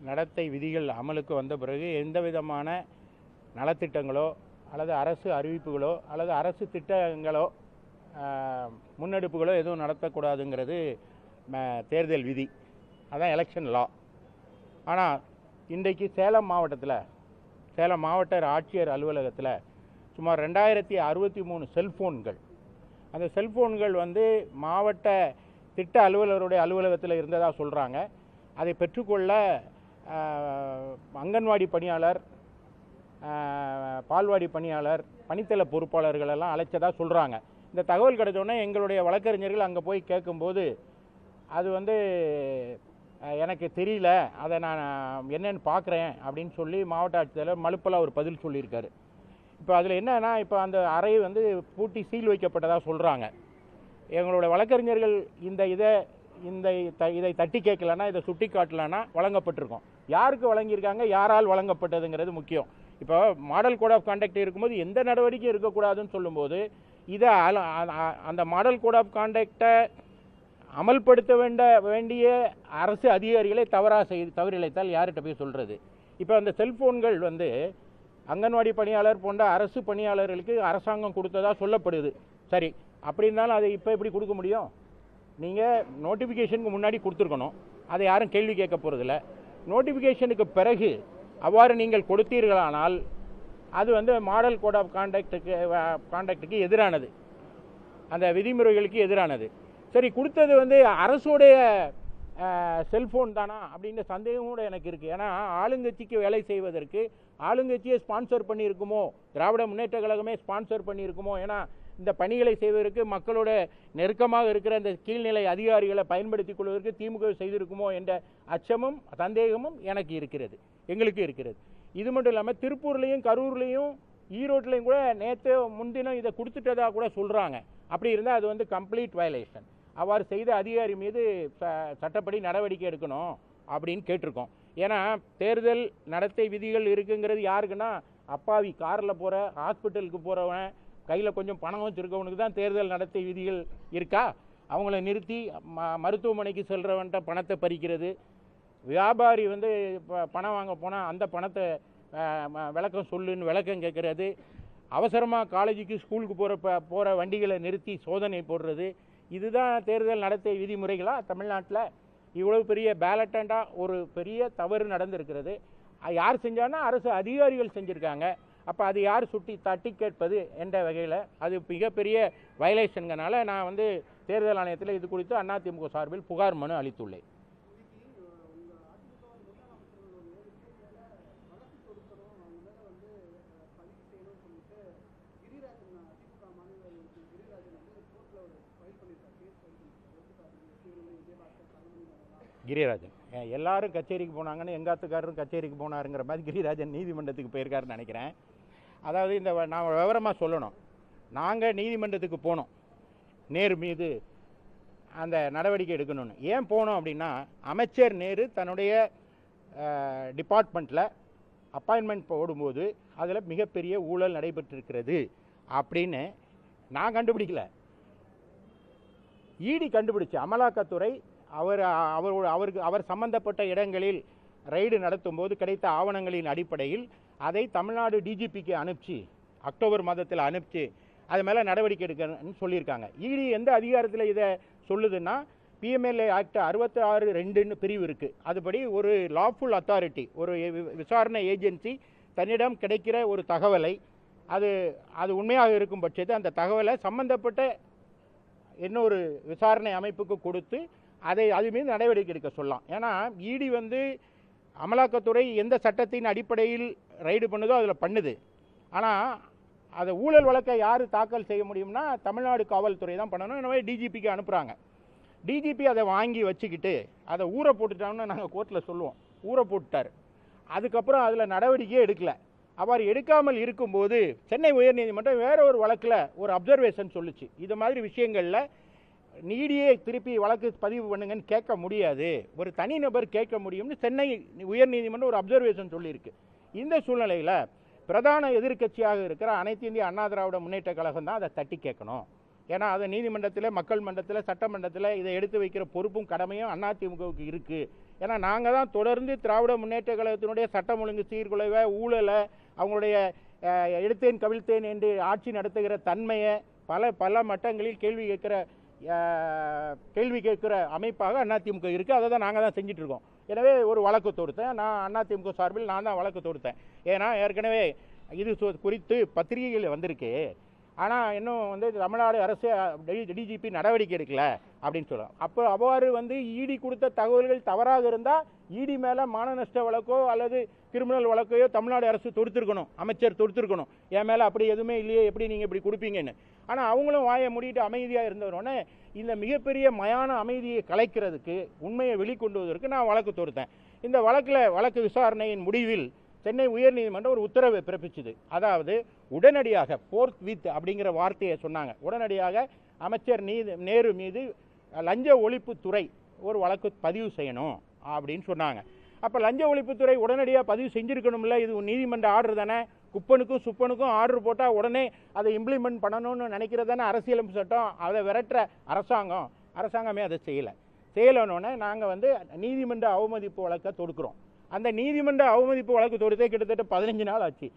நடத்தை விதிகள் அமலுக்கு வந்த பிறகு எந்த விதமான நலத்திட்டங்களோ அல்லது அரசு அறிவிப்புகளோ அல்லது அரசு திட்டங்களோ முன்னெடுப்புகளோ எதுவும் நடத்தக்கூடாதுங்கிறது தேர்தல் விதி. அதான் எலெக்ஷன் லா. ஆனால் இன்றைக்கு சேலம் மாவட்ட ஆட்சியர் அலுவலகத்தில் சுமார் 2063 செல்ஃபோன்கள், அந்த செல்ஃபோன்கள் மாவட்ட திட்ட அலுவலருடைய அலுவலகத்தில் இருந்ததாக சொல்கிறாங்க. அதை பெற்றுக்கொள்ள அங்கன்வாடி பணியாளர், பால்வாடி பணியாளர், பணித்தள பொறுப்பாளர்கள் எல்லாம் அழைச்சதாக சொல்கிறாங்க. இந்த தகவல் கிடைச்சோடனே எங்களுடைய வழக்கறிஞர்கள் அங்கே போய் கேட்கும்போது அது எனக்கு தெரியல, அதை நான் என்னென்னு பார்க்குறேன் அப்படின்னு சொல்லி மாவட்ட ஆட்சியர் மலுப்பலாக ஒரு பதில் சொல்லியிருக்காரு. இப்போ அதில் என்னன்னா, இப்போ அந்த அறை பூட்டி சீல் வைக்கப்பட்டதாக சொல்கிறாங்க. எங்களுடைய வழக்கறிஞர்கள் இதை தட்டி கேட்கலன்னா, இதை சுட்டி காட்டலன்னா வழங்கப்பட்டிருக்கோம். யாருக்கு வழங்கியிருக்காங்க, யாரால் வழங்கப்பட்டதுங்கிறது முக்கியம். இப்போ மாடல் கோட் ஆஃப் கான்டக்ட் இருக்கும்போது எந்த நடவடிக்கையும் இருக்கக்கூடாதுன்னு சொல்லும்போது இதை அந்த மாடல் கோட் ஆஃப் கான்டக்டை அமல்படுத்த வேண்டிய அரசு அதிகாரிகளை தவறிழைத்தால் யார்கிட்ட போய் சொல்கிறது? இப்போ அந்த செல்ஃபோன்கள் அங்கன்வாடி பணியாளர் போன்ற அரசு பணியாளர்களுக்கு அரசாங்கம் கொடுத்ததா சொல்லப்படுது. சரி, அப்படி இருந்தாலும் அதை இப்போ எப்படி கொடுக்க முடியும்? நீங்கள் நோட்டிஃபிகேஷனுக்கு முன்னாடி கொடுத்துருக்கணும். அதை யாரும் கேள்வி கேட்க போகிறதில்ல. நோட்டிஃபிகேஷனுக்கு பிறகு அவ்வாறு நீங்கள் கொடுத்தீர்களானால் அது மாடல் கோட் ஆஃப் கான்டக்டுக்கு எதிரானது, அந்த விதிமுறைகளுக்கு எதிரானது. சரி, கொடுத்தது அரசுடைய செல்ஃபோன் தானா அப்படின்ற சந்தேகம் கூட எனக்கு இருக்குது. ஏன்னா ஆளுங்கட்சிக்கு வேலை செய்வதற்கு ஆளுங்கட்சியை ஸ்பான்சர் பண்ணியிருக்குமோ, திராவிட முன்னேற்ற கழகமே ஸ்பான்சர் பண்ணியிருக்குமோ, ஏன்னா இந்த பணிகளை செய்வதற்கு மக்களோட நெருக்கமாக இருக்கிற இந்த கீழ்நிலை அதிகாரிகளை பயன்படுத்திக் கொள்வதற்கு திமுக செய்திருக்குமோ என்ற அச்சமும் சந்தேகமும் எங்களுக்கு இருக்கிறது. இது மட்டும் இல்லாமல் திருப்பூர்லேயும் கரூர்லேயும் ஈரோட்லேயும் கூட நேற்று முன்தினம் இதை கொடுத்துட்டதாக கூட சொல்கிறாங்க. அப்படி இருந்தால் அது கம்ப்ளீட் வயலேஷன். அவ்வாறு செய்த அதிகாரி மீது சட்டப்படி நடவடிக்கை எடுக்கணும் அப்படின்னு கேட்டிருக்கோம். ஏன்னா தேர்தல் நடத்தை விதிகள் இருக்குங்கிறது யாருக்குன்னா, அப்பாவி காரில் போகிற, ஹாஸ்பிட்டலுக்கு போகிறவன், கையில் கொஞ்சம் பணம் வச்சுருக்கவனுக்கு தான் தேர்தல் நடத்தை விதிகள் இருக்கா? அவங்கள நிறுத்தி மருத்துவமனைக்கு செல்கிறவன்ட்ட பணத்தை பறிக்கிறது, வியாபாரி பணம் வாங்க போனால் அந்த பணத்தை விளக்கம் சொல்லுன்னு விளக்கம் கேட்குறது, அவசரமாக காலேஜுக்கு ஸ்கூலுக்கு போகிற வண்டிகளை நிறுத்தி சோதனை போடுறது, இதுதான் தேர்தல் நடத்தை விதிமுறைகளா? தமிழ்நாட்டில் இவ்வளவு பெரிய பேலட்டண்டாக ஒரு பெரிய தவறு நடந்திருக்கிறது. யார் செஞ்சான்னா அரசு அதிகாரிகள் செஞ்சுருக்காங்க. அப்போ அது யார் தட்டி கேட்பது என்ற வகையில் அது மிகப்பெரிய வயலேஷன்கனால நான் தேர்தல் ஆணையத்தில் இது குறித்து அதிமுக சார்பில் புகார் மனு அளித்துள்ளேன். கிரிராஜன் எல்லாரும் கச்சேரிக்கு போனாங்கன்னு எங்காத்துக்காரரும் கச்சேரிக்கு போனாருங்கிற மாதிரி கிரிராஜன் நீதிமன்றத்துக்கு போயிருக்காருன்னு நினைக்கிறேன். அதாவது நான் விவரமாக சொல்லணும். நாங்கள் நீதிமன்றத்துக்கு போனோம், நேரு மீது அந்த நடவடிக்கை எடுக்கணும்னு. ஏன் போனோம் அப்படின்னா, அமைச்சர் நேரு தன்னுடைய டிபார்ட்மெண்ட்டில் அப்பாயின்மெண்ட் போடும்போது அதில் மிகப்பெரிய ஊழல் நடைபெற்றிருக்கிறது அப்படின்னு நான் கண்டுபிடிக்கல, இடி கண்டுபிடிச்சு. அமலாக்கத்துறை அவர் சம்பந்தப்பட்ட இடங்களில் ரைடு நடத்தும் போது கிடைத்த ஆவணங்களின் அடிப்படையில் அதை தமிழ்நாடு டிஜிபிக்கு அனுப்பிச்சு, அக்டோபர் மாதத்தில் அனுப்பிச்சு அது மேலே நடவடிக்கை எடுக்கணும்னு சொல்லியிருக்காங்க. இடி எந்த அதிகாரத்தில் இதை சொல்லுதுன்னா, பிஎம்எல்ஏ ஆக்ட் 66(2) பிரிவு இருக்குது. அதுபடி ஒரு லாஃபுல் அத்தாரிட்டி, ஒரு விசாரணை ஏஜென்சி தன்னிடம் கிடைக்கிற ஒரு தகவலை அது உண்மையாக இருக்கும் பட்சத்தில் அந்த தகவலை சம்பந்தப்பட்ட இன்னொரு விசாரணை அமைப்புக்கு கொடுத்து அது மீது நடவடிக்கை எடுக்க சொல்லலாம். ஏன்னா இடி அமலாக்கத்துறை எந்த சட்டத்தின் அடிப்படையில் ரைடு பண்ணுதோ அதில் பண்ணுது. ஆனால் அதை ஊழல் வழக்கை யார் தாக்கல் செய்ய முடியும்னா தமிழ்நாடு காவல்துறை தான் பண்ணணும். எனவே டிஜிபிக்கு அனுப்புகிறாங்க. டிஜிபி அதை வாங்கி வச்சுக்கிட்டு அதை ஊற போட்டுட்டான்னு நாங்கள் கோர்ட்டில் சொல்லுவோம். ஊற போட்டுட்டார். அதுக்கப்புறம் அதில் நடவடிக்கையே எடுக்கலை. அவ்வாறு எடுக்காமல் இருக்கும்போது சென்னை உயர்நீதிமன்றம் வேற ஒரு வழக்கில் ஒரு அப்சர்வேஷன் சொல்லுச்சு. இது மாதிரி விஷயங்களில் நீடியே திருப்பி வழக்கு பதிவு பண்ணுங்கன்னு கேட்க முடியாது, ஒரு தனிநபர் கேட்க முடியும்னு சென்னை உயர்நீதிமன்றம் ஒரு அப்சர்வேஷன் சொல்லியிருக்கு. இந்த சூழ்நிலையில் பிரதான எதிர்க்கட்சியாக இருக்கிற அனைத்து இந்திய அண்ணா திராவிட முன்னேற்ற கழகம் தான் அதை தட்டி கேட்கணும். ஏன்னா அதை நீதிமன்றத்தில், மக்கள் மன்றத்தில், சட்டமன்றத்தில் இதை எடுத்து வைக்கிற பொறுப்பும் கடமையும் அதிமுகவுக்கு இருக்குது. ஏன்னா நாங்கள் தான் தொடர்ந்து திராவிட முன்னேற்ற கழகத்தினுடைய சட்டம் ஒழுங்கு சீர்குலைவை, ஊழலை, அவங்களுடைய எடுத்தேன் கவிழ்த்தேன் என்று ஆட்சி நடத்துகிற தன்மையை பல மட்டங்களில் கேள்வி கேட்கிற அமைப்பாக அதிமுக இருக்குது. அதை தான் நாங்கள் தான் செஞ்சிட்ருக்கோம். எனவே ஒரு வழக்கு தொடுத்தேன். நான் அதிமுக சார்பில் நான் தான் வழக்கு தொடுத்தேன். ஏன்னா ஏற்கனவே இது குறித்து பத்திரிகைகள் வந்திருக்கு. ஆனால் இன்னும் வந்து தமிழ்நாடு அரசு டிஜிபி நடவடிக்கை எடுக்கல அப்படின்னு சொல்லலாம். அப்போ அவ்வாறு வந்து இடி கொடுத்த தகவல்கள் தவறாக இருந்தால் இடி மேலே மான நஷ்ட வழக்கோ அல்லது கிரிமினல் வழக்கையோ தமிழ்நாடு அரசு தொடுத்திருக்கணும், அமைச்சர் தொடுத்திருக்கணும். என் மேலே அப்படி எதுவுமே இல்லையே, எப்படி நீங்கள் இப்படி கொடுப்பீங்கன்னு. ஆனால் அவங்களும் வாயை மூடிட்டு அமைதியாக இருந்தவரோடனே இந்த மிகப்பெரிய மயான அமைதியை கலைக்கிறதுக்கு, உண்மையை வெளிக்கொண்டுவதற்கு நான் வழக்கு தொடுத்தேன். இந்த வழக்கு விசாரணையின் முடிவில் சென்னை உயர்நீதிமன்றம் ஒரு உத்தரவை பிறப்பிச்சுது. அதாவது உடனடியாக ஃபோர்த் வித் அப்படிங்கிற வார்த்தையை சொன்னாங்க. உடனடியாக அமைச்சர் நேரு மீது லஞ்ச ஒழிப்புத்துறை ஒரு வழக்கு பதிவு செய்யணும் அப்படின்னு சொன்னாங்க. அப்போ லஞ்ச ஒழிப்புத்துறை உடனடியாக பதிவு செஞ்சுருக்கணும்ல, இது நீதிமன்ற ஆர்டர் தானே. குப்பனுக்கும் சுப்பனுக்கும் ஆர்டர் போட்டால் உடனே அதை இம்ப்ளிமெண்ட் பண்ணணும்னு நினைக்கிறது தானே அரசியலமைப்பு சட்டம். அதை விரட்டுற அரசாங்கமே அதை செய்யலைன்னொன்னே நாங்கள் வந்து நீதிமன்ற அவமதிப்பு வழக்கை தொடுக்கிறோம். அந்த நீதிமன்ற அவமதிப்பு வழக்கு தொடுத்தே கிட்டத்தட்ட 15 நாள் ஆச்சு,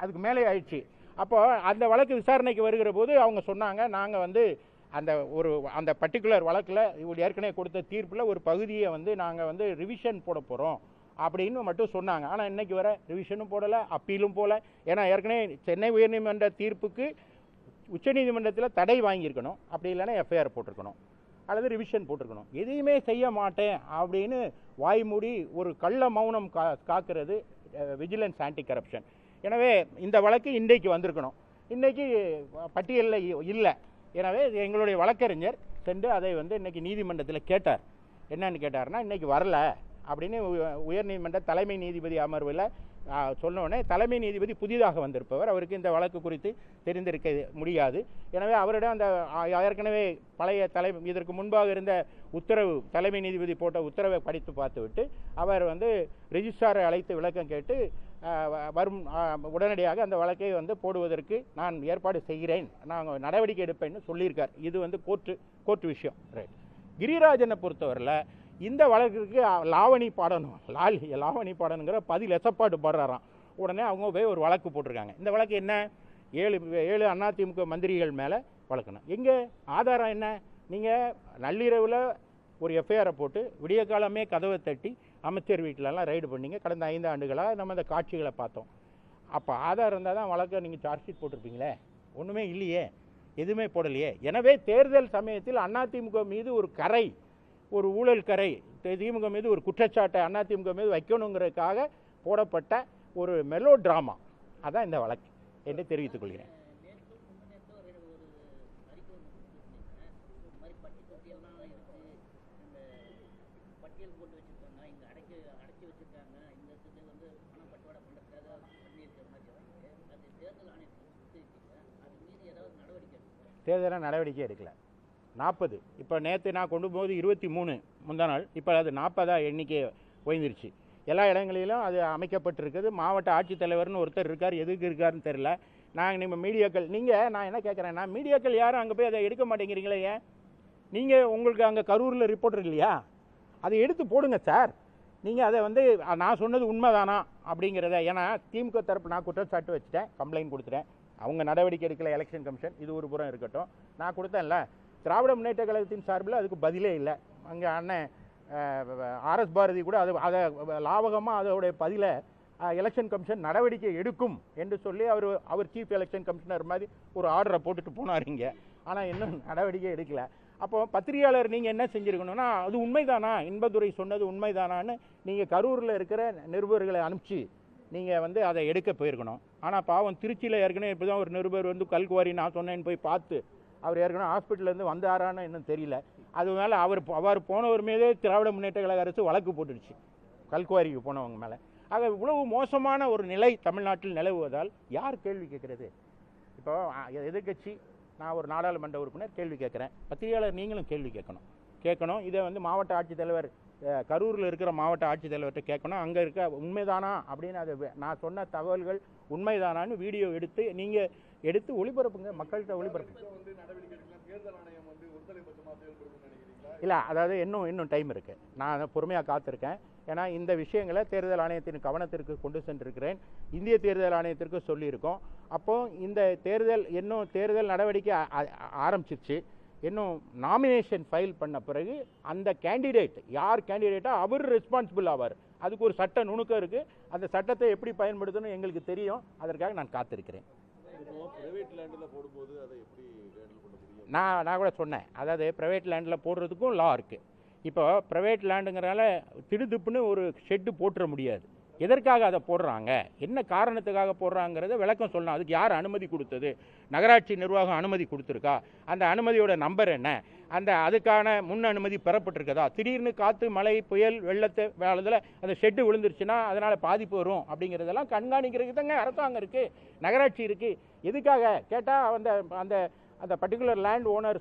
அதுக்கு மேலே ஆயிடுச்சு. அப்போ அந்த வழக்கு விசாரணைக்கு வருகிற போது அவங்க சொன்னாங்க, நாங்கள் வந்து அந்த பர்டிகுலர் வழக்கில் ஏற்கனவே கொடுத்த தீர்ப்பில் ஒரு பகுதியை வந்து நாங்கள் வந்து ரிவிஷன் போட போகிறோம் அப்படின்னு மட்டும் சொன்னாங்க. ஆனால் இன்றைக்கி வர ரிவிஷனும் போடலை, அப்பீலும் போல. ஏன்னா ஏற்கனவே சென்னை உயர்நீதிமன்ற தீர்ப்புக்கு உச்சநீதிமன்றத்தில் தடை வாங்கியிருக்கணும், அப்படி இல்லைன்னா எஃப்ஐஆர் போட்டிருக்கணும் அல்லது ரிவிஷன் போட்டிருக்கணும். எதையுமே செய்ய மாட்டேன் அப்படின்னு வாய்மூடி ஒரு கள்ள மௌனம் காக்கிறது விஜிலன்ஸ் ஆன்டி கரப்ஷன். எனவே இந்த வழக்கு இன்றைக்கு வந்திருக்கணும், இன்றைக்கி பட்டியலில் இல்லை. எனவே எங்களுடைய வழக்கறிஞர் சென்று அதை வந்து இன்றைக்கி நீதிமன்றத்தில் கேட்டார். என்னன்னு கேட்டார்னா, இன்றைக்கி வரல அப்படின்னு உயர்நீதிமன்ற தலைமை நீதிபதி அமர்வில் சொன்னோடனே, தலைமை நீதிபதி புதிதாக வந்திருப்பவர், அவருக்கு இந்த வழக்கு குறித்து தெரிந்திருக்க முடியாது. எனவே அவரிடம் அந்த ஏற்கனவே பழைய இதற்கு முன்பாக இருந்த உத்தரவு, தலைமை நீதிபதி போட்ட உத்தரவை படித்து பார்த்துவிட்டு அவர் வந்து ரெஜிஸ்ட்ராரை அழைத்து விளக்கம் கேட்டு உடனடியாக அந்த வழக்கை வந்து போடுவதற்கு நான் ஏற்பாடு செய்கிறேன், நாங்கள் நடவடிக்கை எடுப்பேன்னு சொல்லியிருக்கார். இது வந்து கோர்ட்டு விஷயம். ரைட். கிரிராஜனை பொறுத்தவரையில் இந்த வழக்குக்கு லாவணி பாடணுங்கிற பதில் எசப்பாட்டு பாடுறாராம். உடனே அவங்க போய் ஒரு வழக்கு போட்டிருக்காங்க. இந்த வழக்கு என்ன? 7 அதிமுக மந்திரிகள் மேலே வழக்கணும். எங்கே ஆதாரம் என்ன? நீங்கள் நள்ளிரவில் ஒரு எஃப்ஐஆரை போட்டு விடிய காலமே கதவை தட்டி அமைச்சர் வீட்டிலலாம் ரைடு பண்ணிங்க. கடந்த 5 ஆண்டுகளாக நம்ம அந்த காட்சிகளை பார்த்தோம். அப்போ ஆதாரம் இருந்தால் தான் வழக்கை நீங்கள் சார்ஜ் ஷீட் போட்டிருப்பீங்களே. ஒன்றுமே இல்லையே, எதுவுமே போடலையே. எனவே தேர்தல் சமயத்தில் அதிமுக மீது ஒரு ஊழல் கரை, திமுக மீது ஒரு குற்றச்சாட்டை அதிமுக மீது வைக்கணுங்கிறதுக்காக போடப்பட்ட ஒரு மெலோ டிராமா அதான் இந்த வழக்கு என்று தெரிவித்துக் கொள்கிறேன். தேர்தலில் நடவடிக்கை எடுக்கல. 40, இப்போ நேற்று நான் கொண்டு போது 23 முந்தா நாள், இப்போ அது 40 எண்ணிக்கை உயர்ந்துருச்சு. எல்லா இடங்களிலும் அது அமைக்கப்பட்டிருக்குது. மாவட்ட ஆட்சித்தலைவர்னு ஒருத்தர் இருக்கார், எதுக்கு இருக்காருன்னு தெரில. நீங்கள் மீடியாக்கள், நான் என்ன கேட்குறேன்னா, மீடியாக்கள் யாரும் அங்கே போய் அதை எடுக்க மாட்டேங்கிறீங்களே? ஏன்? நீங்கள் உங்களுக்கு அங்கே கரூரில் ரிப்போர்ட்டர் இல்லையா? அதை எடுத்து போடுங்க சார். நீங்கள் அதை வந்து நான் சொன்னது உண்மைதானா அப்படிங்கிறத, ஏன்னா திமுக தரப்பு நான் குற்றச்சாட்டு வச்சுட்டேன், கம்ப்ளைண்ட் கொடுத்துட்டேன். அவங்க நடவடிக்கை எடுக்கல, எலெக்ஷன் கமிஷன். இது ஒரு புறம் இருக்கட்டும், நான் கொடுத்தேன்ல திராவிட முன்னேற்ற கழகத்தின் சார்பில் அதுக்கு பதிலே இல்லை. அங்கே அண்ணன் ஆர்எஸ் பாரதி கூட அதை லாபகமாக அதோடைய பதிலை எலெக்ஷன் கமிஷன் நடவடிக்கை எடுக்கும் என்று சொல்லி அவர் சீஃப் எலெக்ஷன் கமிஷனர் மாதிரி ஒரு ஆர்டரை போட்டுட்டு போனார் இங்கே. ஆனால் இன்னும் நடவடிக்கை எடுக்கலை. அப்போ பத்திரிகையாளர் நீங்கள் என்ன செஞ்சுருக்கணும்னா, அது உண்மைதானா, இன்பதுரை சொன்னது உண்மைதானான்னு நீங்கள் கரூரில் இருக்கிற நிருபர்களை அனுப்பிச்சு நீங்கள் வந்து அதை எடுக்க போயிருக்கணும். ஆனால் பாவம் திருச்சியில் ஏற்கனவே இப்படி தான் ஒரு நிருபர் வந்து கல்குவாரி நான் சொன்னேன்னு போய் பார்த்து, அவர் ஏற்கனவே ஹாஸ்பிட்டல்லேருந்து வந்தாரான்னு இன்னும் தெரியல. அது மேலே அவர் போனவர் மீதே திராவிட முன்னேற்ற கழக அரசு வழக்கு போட்டுடுச்சு, கல்குவாரிக்கு போனவங்க மேலே. ஆக இவ்வளவு மோசமான ஒரு நிலை தமிழ்நாட்டில் நிலவுவதால் யார் கேள்வி கேட்குறது? இப்போ எதிர்கட்சி, நான் ஒரு நாடாளுமன்ற உறுப்பினர் கேள்வி கேட்குறேன், பத்திரிகையாளர் நீங்களும் கேள்வி கேட்கணும். இதை வந்து மாவட்ட ஆட்சித்தலைவர், கரூரில் இருக்கிற மாவட்ட ஆட்சித்தலைவர்கிட்ட கேட்கணும். அங்கே இருக்க உண்மைதானா அப்படின்னு, அது நான் சொன்ன தகவல்கள் உண்மைதானான்னு வீடியோ எடுத்து நீங்கள் எடுத்து ஒளிபரப்புங்க, மக்கள்கிட்ட ஒளிபரப்புங்க. இல்லை, அதாவது இன்னும் டைம் இருக்குது. நான் பொறுமையாக காத்திருக்கேன். ஏன்னா இந்த விஷயங்களை தேர்தல் ஆணையத்தின் கவனத்திற்கு கொண்டு சென்றிருக்கிறேன். இந்திய தேர்தல் ஆணையத்திற்கு சொல்லியிருக்கோம். அப்போ இந்த தேர்தல் நடவடிக்கை ஆரம்பிச்சிருச்சு. இன்னும் நாமினேஷன் ஃபைல் பண்ண பிறகு அந்த கேண்டிடேட் யார் கேண்டிடேட்டோ அவர் ரெஸ்பான்சிபிள் ஆவார். அதுக்கு ஒரு சட்ட நுணுக்கம் இருக்குது. அந்த சட்டத்தை எப்படி பயன்படுத்தணும் எங்களுக்கு தெரியும். அதற்காக நான் காத்திருக்கிறேன். நான் கூட சொன்னேன், அதாவது ப்ரைவேட் லேண்டில் போடுறதுக்கும் லா இருக்குது. இப்போ ப்ரைவேட் லேண்டுங்கிறனால திடுதிப்புன்னு ஒரு ஷெட்டு போட்டுற முடியாது. எதற்காக அதை போடுறாங்க, என்ன காரணத்துக்காக போடுறாங்கிறத விளக்கம் சொல்லணும். அதுக்கு யார் அனுமதி கொடுத்தது, நகராட்சி நிர்வாகம் அனுமதி கொடுத்துருக்கா, அந்த அனுமதியோட நம்பர் என்ன, அதுக்கான முன் அனுமதி பெறப்பட்டிருக்கதா, திடீர்னு காற்று மழை புயல் வெள்ளத்தை வேளத்தில் அந்த ஷெட்டு விழுந்துருச்சுன்னா அதனால் பாதிப்பு வரும் அப்படிங்கிறதெல்லாம் கண்காணிக்கிறதுக்கு தாங்க அரசாங்கம் இருக்குது, நகராட்சி இருக்குது. எதுக்காக கேட்டால் அந்த அந்த பர்டிகுலர் லேண்ட் ஓனர்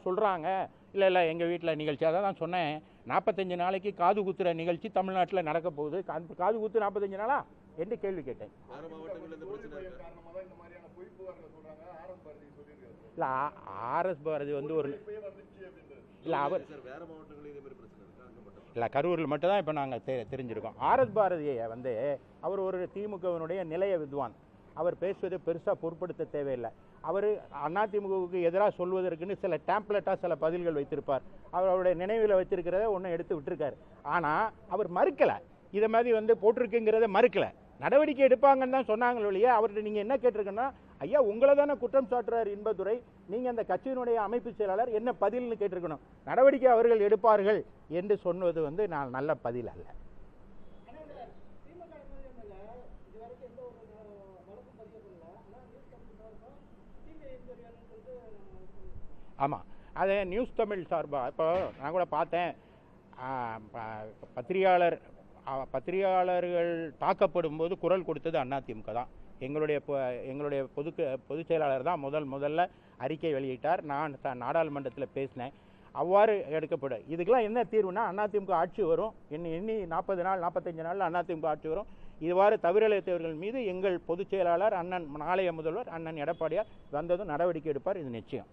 சொல்கிறாங்க, இல்லை எங்கள் வீட்டில் நிகழ்ச்சி. அதை தான் சொன்னேன், 45 நாளைக்கு காது குத்துற நிகழ்ச்சி தமிழ்நாட்டில் நடக்க போகுது. காது குத்து 45 நாளா என்று கேள்வி கேட்டேன். இல்லை ஆர்எஸ் பாரதி ஒரு இல்லை அவர் இல்லை கரூரில் மட்டும்தான் இப்போ நாங்கள் தெரிஞ்சிருக்கோம். ஆர்எஸ் பாரதியை அவர் ஒரு திமுகவினுடைய நிலைய வித்வான். அவர் பேசுவதை பெருசாக பொருட்படுத்த தேவையில்லை. அவர் அதிமுகவுக்கு எதிராக சொல்வதற்குன்னு சில டேம்ப்ளெட்டாக சில பதில்கள் வைத்திருப்பார். அவருடைய நினைவில் வைத்திருக்கிறத ஒன்று எடுத்து விட்டுருக்காரு. ஆனால் அவர் மறுக்கலை, இதை மாதிரி போட்டிருக்குங்கிறத மறுக்கலை. நடவடிக்கை எடுப்பாங்கன்னு தான் சொன்னாங்களோ இல்லையா. அவர்கிட்ட நீங்கள் என்ன கேட்டிருக்கன்னா, ஐயா உங்களை தானே குற்றம் சாட்டுறார் இன்பதுரை, நீங்கள் அந்த கட்சியினுடைய அமைப்பு செயலாளர், என்ன பதில்னு கேட்டிருக்கணும். நடவடிக்கை அவர்கள் எடுப்பார்கள் என்று சொன்னது நான் நல்ல பதில் அல்ல. ஆமாம், அதை நியூஸ் தமிழ் சார்பாக இப்போ நான் கூட பார்த்தேன். பத்திரிகையாளர்கள் தாக்கப்படும் போது குரல் கொடுத்தது அதிமுக தான். எங்களுடைய பொதுச் செயலாளர் தான் முதல்ல அறிக்கை வெளியிட்டார். நான் நாடாளுமன்றத்தில் பேசினேன். அவ்வாறு எடுக்கப்படும். இதுக்கெல்லாம் என்ன தீர்வுனா, அதிமுக ஆட்சி வரும், எண்ணி 40 நாள் 45 நாளில் அதிமுக ஆட்சி வரும். இவ்வாறு தவிரளித்தவர்கள் மீது எங்கள் பொதுச் செயலாளர் நாளைய முதல்வர் அண்ணன் எடப்பாடியார் வந்ததும் நடவடிக்கை எடுப்பார். இது நிச்சயம்.